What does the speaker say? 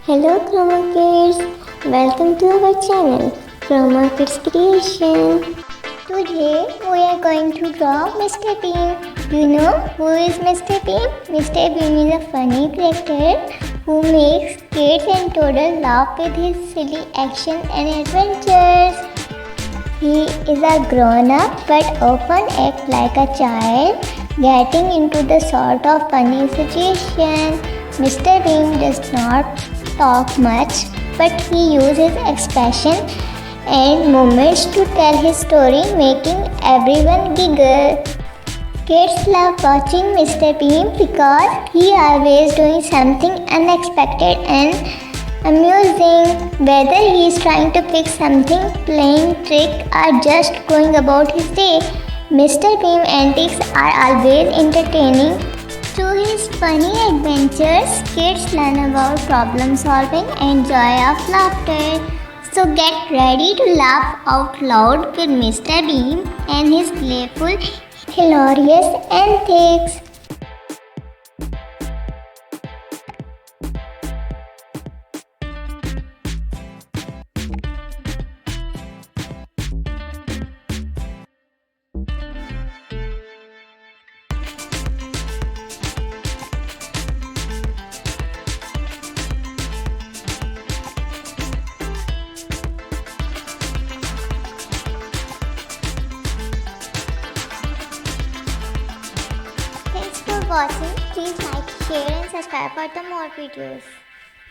Hello Chroma Kids, welcome to our channel Chroma Kids Creation. Today we are going to draw Mr. Bean. Do you know who is Mr. Bean? Mr. Bean is a funny character who makes kids and toddlers laugh with his silly actions and adventures. He is a grown-up but often acts like a child, getting into the sort of funny situation. Mr. Bean does not talk much, but he uses expression and moments to tell his story, making everyone giggle. Kids love watching Mr. Bean because he always doing something unexpected and amusing. Whether he is trying to fix something, playing trick, or just going about his day, Mr. Bean antics are always entertaining. Through his funny adventures, kids learn about problem solving and joy of laughter. So get ready to laugh out loud with Mr. Bean and his playful, hilarious antics. Thanks for watching. Please like, share and subscribe for the more videos.